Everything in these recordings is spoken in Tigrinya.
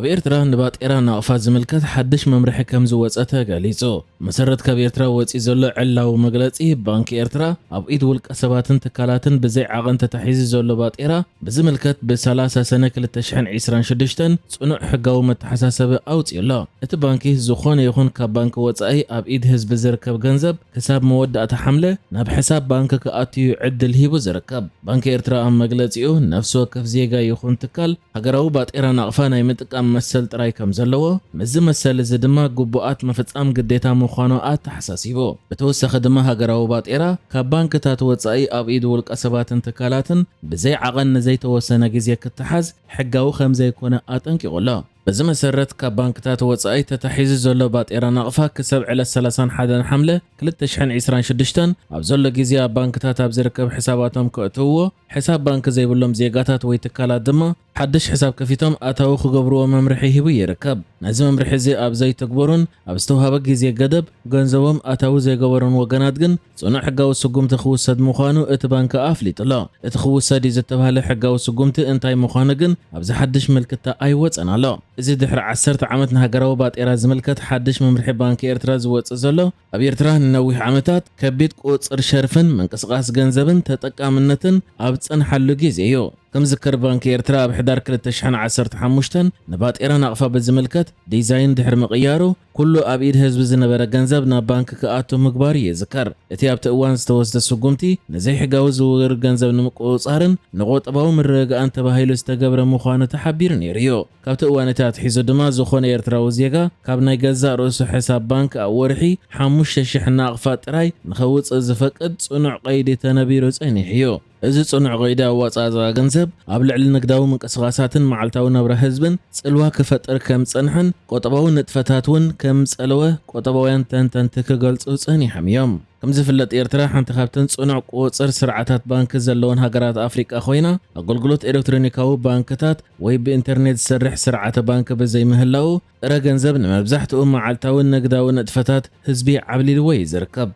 ኣብ ኤርትራ ንባት ኢራን ኣቕፋት ዝምልከት ሓድሽ መምርሒ ከም ዝወፀተ ገሊጹ። መሰረት ካብ ኤርትራ ወፂ ዘሎ ዕላዊ መግለጺ ባንኪ ኤርትራ ኣብ ኢድ ውልቀ ሰባትን ትካላትን ብዘይ ዓቐን ተታሒዙ ዘሎ ባጤራ ብዝምልከት ብ30 ሰነ 2026 ጽኑዕ ሕጋዊ መተሓሳሰቢ ኣውፅኡ ኣሎ። እቲ ባንኪ ዝኾነ ይኹን ካብ ባንኪ ወጻኢ ኣብ ኢድ ህዝቢ ዝርከብ ገንዘብ ክሳብ መወዳእታ ሓምለ ናብ ሕሳብ ባንኪ ክኣትዩ ዕድል ሂቡ ዝርከብ። ባንኪ ኤርትራ ኣብ መግለጺኡ ነፍሲ ወከፍ ዜጋ ይኹን ትካል ሃገራዊ ባጤራ ናቕፋ ናይ ምጥቃም መሰል ጥራይ ከም ዘለዎ ምዝ መሰል እዚ ድማ ግቡኣት መፈጻም ግዴታ ምዃኑ ኣተሓሳሲቡ። ብተወሳኺ ድማ ሃገራዊ ባጤራ ካብ ባንክታት ወጻኢ ኣብ ኢድ ውልቀ ሰባትን ትካላትን ብዘይ ዓቐን ንዘይተወሰነ ግዜ ክትሓዝ ሕጋዊ ከም ዘይኮነ ኣጠንቂቑ ኣሎ። በዚ መሰረት ካብ ባንክታት ወጻኢ ተታሒዙ ዘሎ ባጤራ ናቕፋ ክሳብ ዕለት 31 ሓምለ 2026 ኣብ ዘሎ ግዜ ኣብ ባንክታት ኣብ ዝርከብ ሕሳባቶም ከእትውዎ ሕሳብ ባንኪ ዘይብሎም ዜጋታት ወይ ትካላት ድማ ሓድሽ ሕሳብ ከፊቶም ኣታዊ ክገብርዎ መምርሒ ሂቡ ይርከብ። ነዚ መምርሒ እዚ ኣብ ዘይተግበሩን ኣብ ዝተውሃበ ግዜ ገደብ ገንዘቦም ኣታዊ ዘይገበሩን ወገናት ግን ጽኑዕ ሕጋዊ ስጉምቲ ክውሰድ ምዃኑ እቲ ባንኪ ኣፍሊጡ ኣሎ። እቲ ክውሰድ ዝተባህለ ሕጋዊ ስጉምቲ እንታይ ምዃኑ ግን ኣብዚ ሓድሽ ምልክታ ኣይወፀን ኣሎ። እዚ ድሕሪ 10 ዓመት ንሃገራዊ ባጤራ ዝምልከት ሓድሽ መምርሒ ባንኪ ኤርትራ ዝወፅእ ዘሎ ኣብ ኤርትራ ንነዊሕ ዓመታት ከቢድ ቁፅር ሸርፍን ምንቅስቓስ ገንዘብን ተጠቃምነትን ኣብ ፀንሓሉ ግዜ እዩ። ከም ዝከር ባንኪ ኤርትራ ኣብ ሕዳር 2015 ንባጤራ ናቕፋ ብዝምልከት ዲዛይን ድሕሪ ምቕያሩ ኩሉ ኣብ ኢድ ህዝቢ ዝነበረ ገንዘብ ናብ ባንኪ ክኣቱ ምግባር ይዝከር። እቲ ኣብቲ እዋን ዝተወስደ ስጉምቲ ንዘይሕጋዊ ዝውውር ገንዘብ ንምቁፅፃርን ንቆጠባዊ ምርግጋእን ተባሂሉ ዝተገብረ ምዃኑ ተሓቢሩ ነይሩ እዩ። ካብቲ እዋን እቲ ኣትሒዙ ድማ ዝኾነ ኤርትራዊ ዜጋ ካብ ናይ ገዛእ ርእሱ ሕሳብ ባንኪ ኣብ ወርሒ 5,000 ናቕፋ ጥራይ ንኸውፅእ ዝፈቅድ ጽኑዕ ቀይዲ ተነቢሩ ጸኒሑ እዩ። እዚ ጽኑዕ ቀይዲ ኣወጻጽኣ ገንዘብ ኣብ ልዕሊ ንግዳዊ ምንቅስቓሳትን መዓልታዊ ናብራ ህዝብን ጽልዋ ክፈጥር ከም ጸንሐን ቆጠባዊ ንጥፈታት እውን ከም ጸለወ ቆጠባውያን ተንተንቲ ክገልጹ ጸኒሖም እዮም። ከም ዝፍለጥ ኤርትራ ሓንቲ ካብተን ጽኑዕ ቁፅር ስርዓታት ባንኪ ዘለወን ሃገራት ኣፍሪቃ ኮይና ኣገልግሎት ኤሌክትሮኒካዊ ባንክታት ወይ ብኢንተርኔት ዝሰርሕ ስርዓተ ባንኪ ብዘይምህላው ጥረ ገንዘብ ንመብዛሕትኡ መዓልታዊ ንግዳዊ ንጥፈታት ህዝቢ ዓብሊልዎ እዩ ዝርከብ።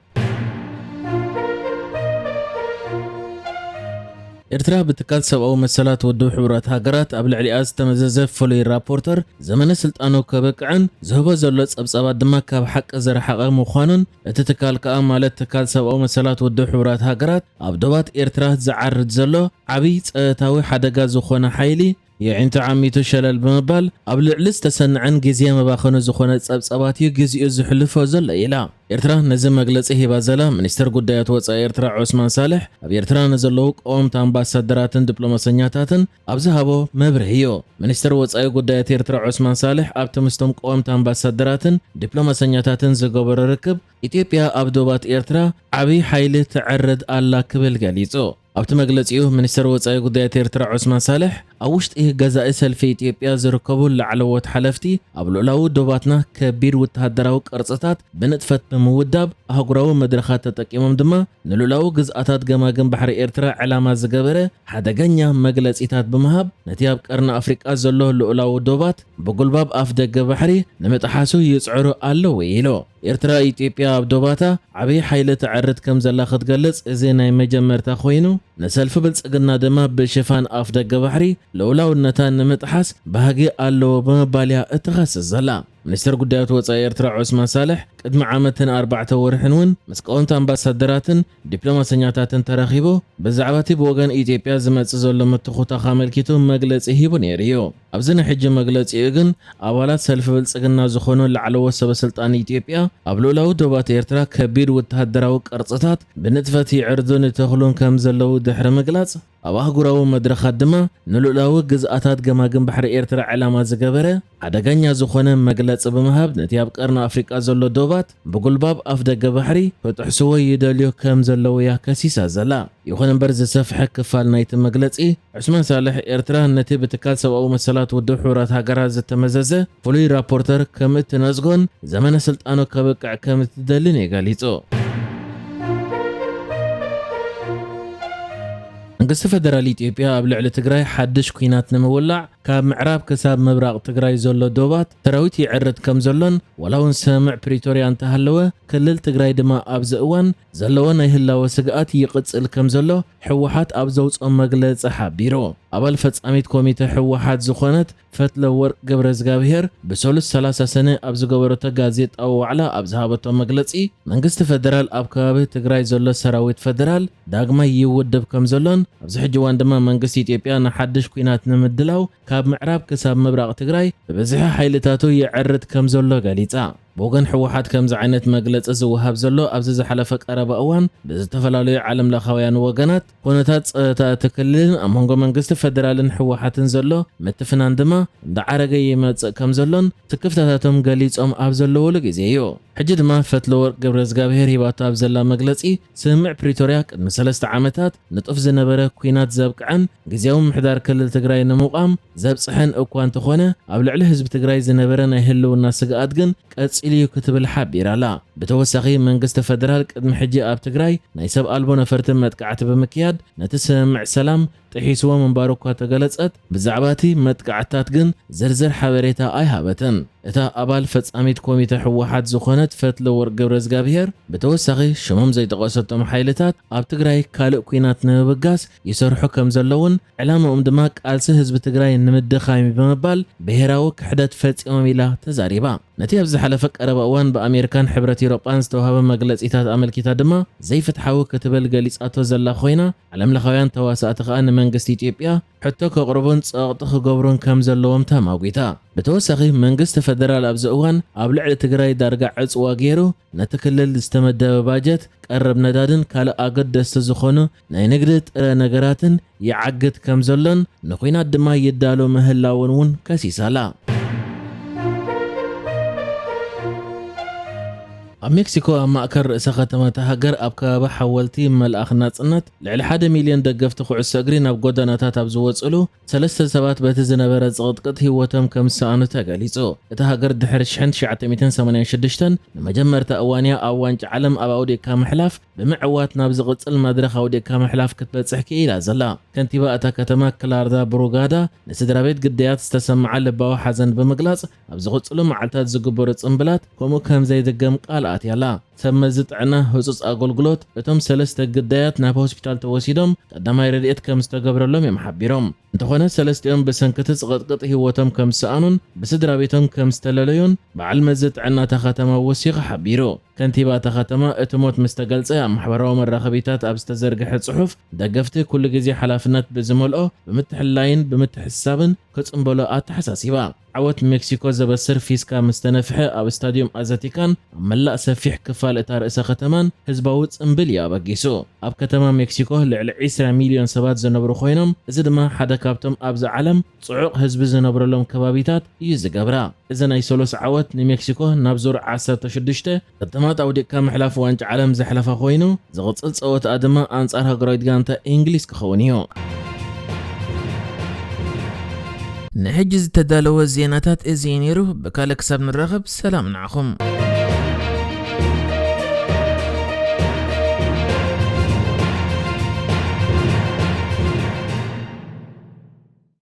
ኤርትራ ብትካል ሰብኣዊ መሰላት ውድብ ሕብረት ሃገራት ኣብ ልዕሊኣ ዝተመዘዘ ፍሉይ ራፖርተር ዘመነ ስልጣኑ ከበቅዕን ዝህቦ ዘሎ ጸብጻባት ድማ ካብ ሓቂ ዝረሓቐ ምዃኑን እቲ ትካል ከዓ ማለት ትካል ሰብኣዊ መሰላት ውድብ ሕብረት ሃገራት ኣብ ዶባት ኤርትራ ዝዓርድ ዘሎ ዓብይ ፀጥታዊ ሓደጋ ዝኾነ ሓይሊ የዒንቱ ዓሚቱ ሸለል ብምባል ኣብ ልዕሊ ዝተሰንዐን ግዜ መባኸኑ ዝኾነ ጸብጻባት እዩ ግዚኡ ዝሕልፎ ዘሎ ኢላ። ኤርትራ ነዚ መግለጺ ሂባ ዘላ ሚኒስትር ጉዳያት ወጻኢ ኤርትራ ዑስማን ሳልሕ ኣብ ኤርትራ ንዘለዉ ቀወምቲ ኣምባሳደራትን ዲፕሎማሰኛታትን ኣብ ዝሃቦ መብርሂ እዩ። ሚኒስትር ወጻኢ ጉዳያት ኤርትራ ዑስማን ሳልሕ ኣብቲ ምስቶም ቀወምቲ ኣምባሳደራትን ዲፕሎማሰኛታትን ዝገበሮ ርክብ ኢትዮጵያ ኣብ ዶባት ኤርትራ ዓብይ ሓይሊ ትዕርድ ኣላ ክብል ገሊጹ። ኣብቲ መግለጺኡ ሚኒስትር ወጻኢ ጉዳያት ኤርትራ ዑስማን ሳልሕ ኣብ ውሽጢ ገዛኢ ሰልፊ ኢትዮጵያ ዝርከቡ ላዕለዎት ሓለፍቲ ኣብ ልዕላዊ ዶባትና ከቢድ ወተሃደራዊ ቅርጽታት ብንጥፈት ብምውዳብ ኣህጉራዊ መድረኻት ተጠቂሞም ድማ ንልዕላዊ ግዝኣታት ገማግም ባሕሪ ኤርትራ ዕላማ ዝገበረ ሓደገኛ መግለጺታት ብምሃብ ነቲ ኣብ ቀርኒ ኣፍሪቃ ዘሎ ልዕላዊ ዶባት ብጉልባብ ኣፍ ደገ ባሕሪ ንምጥሓሱ ይጽዕሩ ኣለዉ ኢሉ። ኤርትራ ኢትዮጵያ ኣብ ዶባታ ዓብይ ሓይሊ ትዕርድ ከም ዘላ ክትገልጽ እዚ ናይ መጀመርታ ኮይኑ ንሰልፊ ብልጽግና ድማ ብሽፋን ኣፍ ደገ ባሕሪ ልዕላውነታ ንምጥሓስ ባህጊ ኣለዎ ብምባልያ እትኸስስ ዘላ። ሚኒስትር ጉዳያት ወጻኢ ኤርትራ ዑስማን ሳልሕ ቅድሚ ዓመትን 4 ወርሕን እውን ምስ ቀወምቲ ኣምባሳደራትን ዲፕሎማሰኛታትን ተራኺቡ ብዛዕባ እቲ ብወገን ኢትዮጵያ ዝመጽእ ዘሎ ምትኹታኽ ኣመልኪቱ መግለጺ ሂቡ ነይሩ እዩ። ኣብዚ ናይ ሕጂ መግለጺኡ ግን ኣባላት ሰልፊ ብልጽግና ዝኾኑ ላዕለዎት ሰበስልጣን ኢትዮጵያ ኣብ ልዕላዊ ዶባት ኤርትራ ከቢድ ወተሃደራዊ ቅርጽታት ብንጥፈት ይዕርዱን ይተኽሉን ከም ዘለዉ ድሕሪ ምግላጽ ኣብ ኣህጉራዊ መድረኻት ድማ ንልዕላዊ ግዝኣታት ገማግም ባሕሪ ኤርትራ ዕላማ ዝገበረ ሓደገኛ ዝኾነ መግለጺ ብምሃብ ነቲ ኣብ ቀርኒ ኣፍሪቃ ዘሎ ዶባት ብጉልባብ ኣፍ ደገ ባሕሪ ክጥሕስዎ ይደልዩ ከም ዘለዉ እያ ከሲሳ ዘላ። ይኹን እምበር ዝሰፍሐ ክፋል ናይቲ መግለጺ ዑስማን ሳልሕ ኤርትራ ነቲ ብትካል ሰብኣዊ መሰላት ውድብ ሕብረት ሃገራት ዝተመዘዘ ፍሉይ ራፖርተር ከም እትነጽጎን ዘመነ ስልጣኑ ከበቅዕ ከም እትደልን የገሊጹ። መንግስቲ ፌደራል ኢትዮጵያ ኣብ ልዕሊ ትግራይ ሓድሽ ኩናት ንምውላዕ ካብ ምዕራብ ክሳብ ምብራቕ ትግራይ ዘሎ ዶባት ሰራዊት ይዕርት ከም ዘሎን ወላውን ሰምዕ ፕሪቶሪያ እንተሃለወ ክልል ትግራይ ድማ ኣብዚ እዋን ዘለዎ ናይ ህላወ ስግኣት ይቕፅል ከም ዘሎ ሕወሓት ኣብ ዘውፅኦ መግለፂ ሓቢሩ። ኣባል ፈጻሚት ኮሚቴ ሕወሓት ዝኾነት ፈትለወርቅ ገብረእግዚአብሔር ብሰሉስ 30 ሰነ ኣብ ዝገበረቶ ጋዜጣዊ ዋዕላ ኣብ ዝሃበቶ መግለፂ መንግስቲ ፌደራል ኣብ ከባቢ ትግራይ ዘሎ ሰራዊት ፌደራል ዳግማይ ይውድብ ከም ዘሎን ኣብዚ ሕጂ እዋን ድማ መንግስቲ ኢትዮጵያ ንሓድሽ ኩናት ንምድላው ካብ ምዕራብ ክሳብ ምብራቕ ትግራይ ብበዝሒ ሓይልታቱ ይዕርት ከም ዘሎ ገሊጻ። ብወገን ሕወሓት ከምዚ ዓይነት መግለፂ ዝወሃብ ዘሎ ኣብዚ ዝሓለፈ ቀረባ እዋን ብዝተፈላለዩ ዓለም ለኻውያን ወገናት ኩነታት ፀጥታ እቲ ክልልን ኣብ መንጎ መንግስቲ ፌደራልን ሕወሓትን ዘሎ ምትፍናን ድማ እንዳዓረገ ይመፅእ ከም ዘሎን ትክፍታታቶም ገሊፆም ኣብ ዘለውሉ ግዜ እዩ። ሕጂ ድማ ፈትለወርቅ ገብረእግዚአብሔር ሂባቶ ኣብ ዘላ መግለፂ ስምዕ ፕሪቶሪያ ቅድሚ 3 ዓመታት ንጡፍ ዝነበረ ኩናት ዘብቅዐን ግዜያዊ ምሕዳር ክልል ትግራይ ንምቋም ዘብፅሐን እኳ እንተኾነ ኣብ ልዕሊ ህዝቢ ትግራይ ዝነበረ ናይ ህልውና ስግኣት ግን ቀፂሉ ክትብል ሓቢራ ኣላ። ብተወሳኺ መንግስቲ ፌደራል ቅድሚ ሕጂ ኣብ ትግራይ ናይ ሰብ ኣልቦ ነፈርቲ መጥቃዕቲ ብምክያድ ነቲ ስምዕ ሰላም ጥሒስዎም እምባር እኳ ተገለጸት ብዛዕባ እቲ መጥቃዕትታት ግን ዝርዝር ሓበሬታ ኣይሃበትን። እታ ኣባል ፈጻሚት ኮሚቴ ሕወሓት ዝኾነት ፈትለወርቅ ገብረእግዚአብሔር ብተወሳኺ ሽሞም ዘይጠቐሰቶም ሓይልታት ኣብ ትግራይ ካልእ ኩናት ንምብጋስ ይሰርሑ ከም ዘለውን ዕላምኦም ድማ ቃልሲ ህዝቢ ትግራይ ንምድኻሚ ብምባል ብሄራዊ ክሕደት ፈጺሞም ኢላ ተዛሪባ። ነቲ ኣብ ዝሓለፈ ቀረባ እዋን ብኣሜሪካን ሕብረት ኤውሮጳን ዝተዋህበ መግለፂታት ኣመልኪታ ድማ ዘይፍትሓዊ ክትብል ገሊፃቶ ዘላ ኮይና ዓለም ለኻውያን ተዋሳእቲ ከዓ ንመንግስቲ ኢትዮጵያ ሕቶ ከቕርቡን ፀቕጢ ክገብሩን ከም ዘለዎም ተማጒታ። ብተወሳኺ መንግስቲ ፌደራል ኣብዚ እዋን ኣብ ልዕሊ ትግራይ ዳርጋ ዕፅዋ ገይሩ ነቲ ክልል ዝተመደበ ባጀት ቀረብ ነዳድን ካልእ ኣገደስቲ ዝኾኑ ናይ ንግዲ ጥረ ነገራትን ይዓግት ከም ዘሎን ንኩናት ድማ ይዳሎ ምህላውን እውን ከሲሳላ። ኣብ ሜክሲኮ ኣብ ማእከል ርእሰ ከተማ ሃገር ኣብ ከባቢ ሓወልቲ መልኣኽ ናጽነት ልዕሊ 1 ሚልዮን ደገፍቲ ኩዕሶ እግሪ ናብ ጎደናታት ኣብ ዝወጽሉ 3 ሰባት በቲ ዝነበረ ዝቕጥቅጥ ህይወቶም ከም ዝሰኣኑ ተገሊጹ። እቲ ሃገር ድሕሪ 1986 ንመጀመርታ እዋንያ ኣብ ዋንጫ ዓለም ኣብ ኣውዴካ ምሕላፍ ብምዕዋት ናብ ዝቕጽል መድረኽ ኣውዴካ ምሕላፍ ክትበጽሕ ክኢላ ዘላ። ከንቲባ እታ ከተማ ክላርዳ ብሩጋዳ ንስድራ ቤት ግዳያት ዝተሰምዓ ልባዊ ሓዘን ብምግላጽ ኣብ ዝቕጽሉ መዓልታት ዝግበሩ ጽምብላት ከምኡ ከም ዘይድገም ቃል ኣትያላ። ሰመዝ ጥዕና ህጹጽ ኣገልግሎት እቶም 3 ግዳያት ናብ ሆስፒታል ተወሲዶም ቀዳማይ ረድኤት ከም ዝተገብረሎም እዮም ሓቢሮም። እንተኾነ ሰለስቲኦም ብሰንኪቲ ዝቕጥቅጥ ህይወቶም ከም ዝሰኣኑን ብስድራ ቤቶም ከም ዝተለለዩን በዓል መዚ ጥዕና እታ ከተማ ወሲኹ ሓቢሩ። ከንቲባ እታ ከተማ እቲ ሞት ምስ ተገልጸ ኣብ ማሕበራዊ መራኸቢታት ኣብ ዝተዘርግሐ ጽሑፍ ደገፍቲ ኩሉ ግዜ ሓላፍነት ብዝመልኦ ብምትሕልላይን ብምትሕሳብን ክጽምበሎ ኣተሓሳሲባ። ዓወት ሜክሲኮ ዘበስር ፊስካ ምስ ተነፍሐ ኣብ ስታድዮም ኣዘቲካን ኣብ መላእ ሰፊሕ ክፋል እታ ርእሰ ከተማን ህዝባዊ ጽምብል እዩ ኣበጊሱ። ኣብ ከተማ ሜክሲኮ ልዕሊ 20 ሚልዮን ሰባት ዝነብሩ ኮይኖም እዚ ድማ ሓደ ካብቶም ኣብዚ ዓለም ጽዑቕ ህዝቢ ዝነብረሎም ከባቢታት እዩ ዝገብራ። እዚ ናይ ሰሎስ ዓወት ንሜክሲኮ ናብ ዙር 16 ከተማት ኣውዴካ ምሕላፍ ዋንጫ ዓለም ዘሕለፈ ኮይኑ ዝቕጽል ፀወታ ድማ ኣንጻር ሃገራዊት ጋንታ እንግሊዝ ክኸውን እዩ። ንሕጂ ዝተዳለወ ዜናታት እዚ ነይሩ። ብካልእ ክሳብ ንራኸብ ሰላም ንዓኹም።